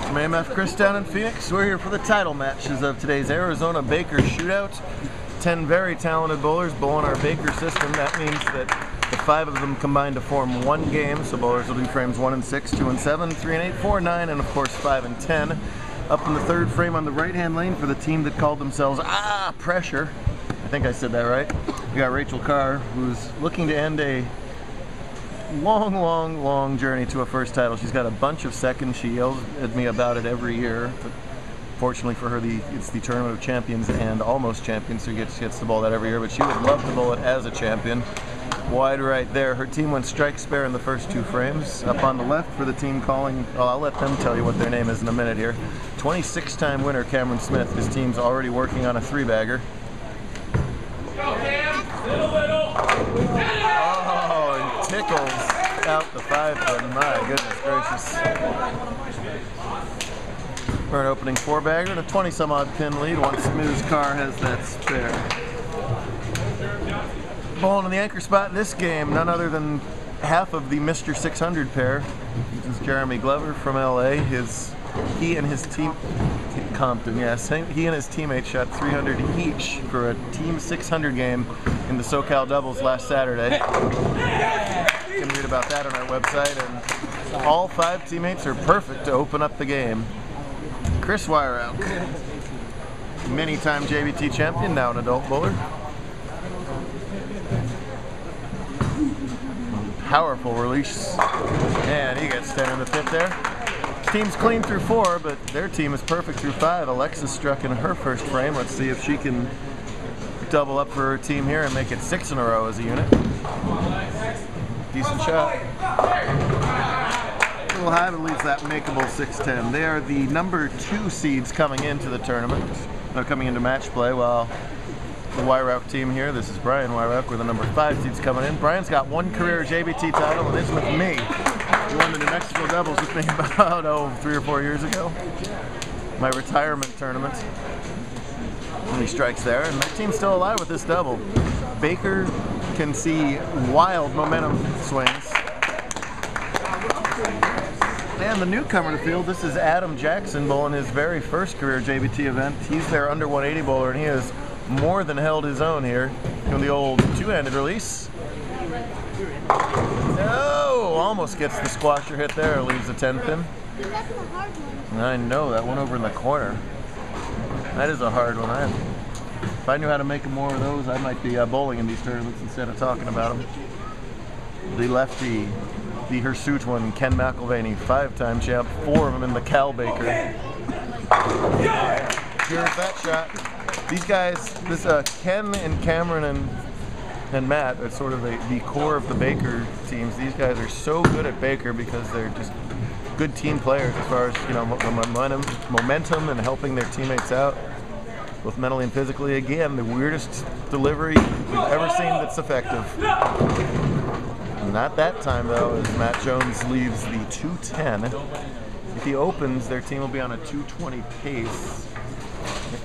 From AMF Chris down in Phoenix, we're here for the title matches of today's Arizona Baker Shootout. 10 very talented bowlers bowling our Baker system. That means that the 5 of them combine to form one game, so bowlers will do frames 1 and 6, 2 and 7, 3 and 8, 4 and 9, and of course 5 and 10. Up in the third frame on the right-hand lane for the team that called themselves Ahh Pressure. I think I said that right. We got Rachel Carr, who's looking to end a long journey to a first title. She's got a bunch of seconds. She yells at me about it every year, but fortunately for her, it's the Tournament of Champions and Almost Champions, so she gets to bowl that every year, but she would love to bowl it as a champion. Wide right there. Her team went strike spare in the first 2 frames. Up on the left for the team calling, well, I'll let them tell you what their name is in a minute here. 26-time winner Cameron Smith. His team's already working on a 3-bagger. Oh, and tickles out the 5 pin. My goodness gracious. For an opening 4-bagger and a 20-some-odd pin lead once Ms. Carr has that spare. Bowling in the anchor spot in this game, none other than half of the Mr. 600 pair. This is Jeremy Glover from LA. He and his team, Compton, yes, he and his teammates shot 300 each for a Team 600 game in the SoCal Doubles last Saturday. You can read about that on our website, and all 5 teammates are perfect to open up the game. Chris Weirach, many-time JBT champion, now an adult bowler. Powerful release, and he gets 10 in the 5th there. Team's clean through 4, but their team is perfect through 5. Alexis struck in her first frame. Let's see if she can double up for her team here and make it 6 in a row as a unit. Decent shot. A little high, but leaves that makeable 6-10. They are the number 2 seeds coming into the tournament. They're coming into match play, while the Weirach team here, this is Brian Weirach, with the number 5 seeds coming in. Brian's got 1 career JBT title, and it's with me. He won the New Mexico Doubles with me about, 3 or 4 years ago. My retirement tournament. And he strikes there, and their team's still alive with this double. Baker can see wild momentum swings. And the newcomer to the field, this is Adam Jackson bowling his very first career JBT event. He's their under 180 bowler, and he has more than held his own here in the old 2-handed release. No, almost gets the squasher hit there, leaves the 10 pin. I know, that one over in the corner. That is a hard one. If I knew how to make more of those, I might be bowling in these tournaments instead of talking about them. The lefty, the hirsute one, Ken McElvaney, 5-time champ, 4 of them in the Cal Baker. Here's that shot. These guys, Ken and Cameron and Matt are sort of the core of the Baker teams. These guys are so good at Baker because they're just good team players as far as, momentum and helping their teammates out, both mentally and physically. Again, the weirdest delivery we've ever seen that's effective. Not that time though, as Matt Jones leaves the 210. If he opens, their team will be on a 220 pace.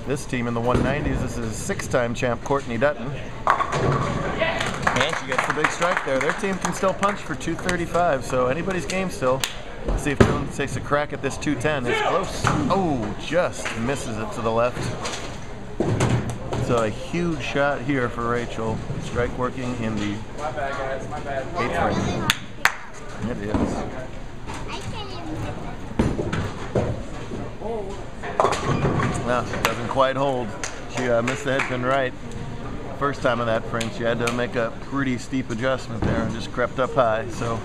This team in the 190s, this is 6-time champ Courtney Dutton. And she gets the big strike there. Their team can still punch for 235, so anybody's game still. Let's see if Jones takes a crack at this 210. It's close. Oh, just misses it to the left. So a huge shot here for Rachel. Strike working in the 8th frame. It is. No, it doesn't quite hold. She missed the head pin right. First time in that frame, she had to make a pretty steep adjustment there and just crept up high. So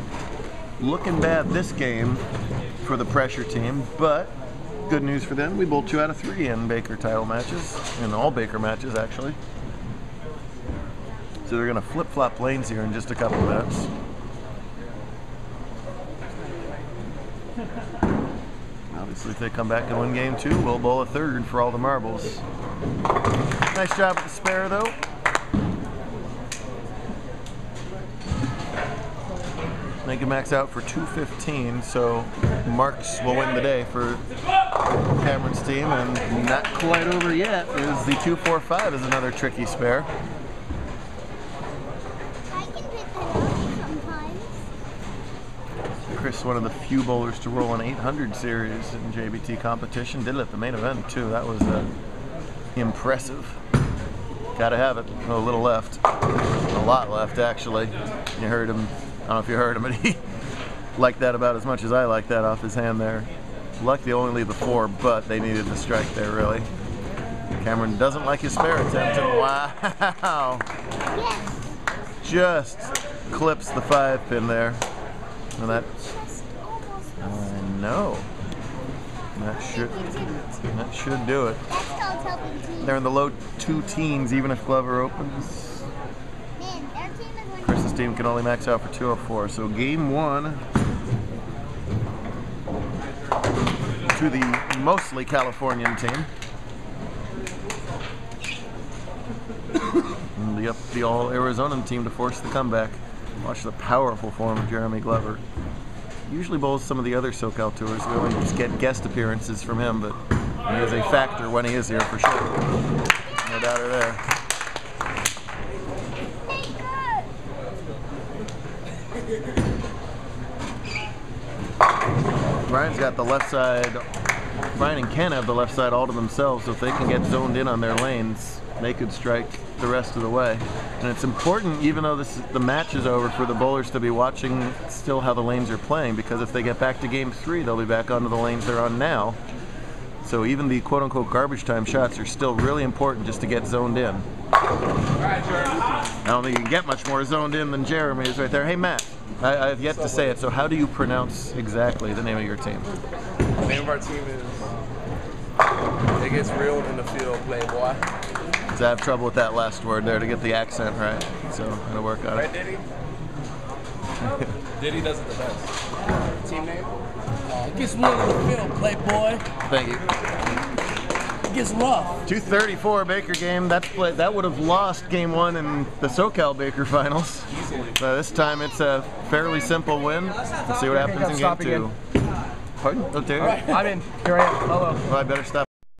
looking bad this game for the Pressure team, but good news for them. We bowled 2 out of 3 in Baker title matches, in all Baker matches actually. So they're going to flip-flop lanes here in just a couple minutes. Obviously, if they come back and win game 2, we'll bowl a 3rd for all the marbles. Nice job with the spare, though. They can max out for 215, so Marks will win the day for Cameron's team, and not quite over yet is the 245 is another tricky spare. Chris, one of the few bowlers to roll an 800 series in JBT competition. Did it at the main event too. That was impressive. Gotta have it. Oh, a little left. A lot left, actually. You heard him. I don't know if you heard him, but he liked that about as much as I like that off his hand there. Luck they only leave the 4, but they needed the strike there, really. Cameron doesn't like his spare attempt, and wow! Just clips the 5-pin there. And that, I know. That should do it. They're in the low 2 teens, even if Glover opens. Chris's team can only max out for 204. So game 1 to the mostly Californian team. And the all Arizonan team to force the comeback. Watch the powerful form of Jeremy Glover. Usually bowls some of the other SoCal tours. We only just get guest appearances from him, but he is a factor when he is here for sure. No doubter there. Brian's got the left side. Brian and Ken have the left side all to themselves, so if they can get zoned in on their lanes, they could strike the rest of the way. And it's important, even though the match is over, for the bowlers to be watching still how the lanes are playing, because if they get back to game 3, they'll be back onto the lanes they're on now. So even the quote-unquote garbage time shots are still really important just to get zoned in. I don't think you can get much more zoned in than Jeremy is right there. Hey Matt, I have yet to say it, so how do you pronounce exactly the name of your team? The name of our team is It Gets Real in the Field, Playboy. So I have trouble with that last word there to get the accent right, so I'm going to work on it. Right, Diddy? Diddy does it the best. Team name? It gets real in the field, Playboy. Thank you. It gets rough. 234 Baker game. That would have lost game 1 in the SoCal Baker finals. This time it's a fairly simple win. We'll see what happens in game 2. Pardon? Oh, Terry. All right, I'm in. Here I am. Hello. Well, I better stop.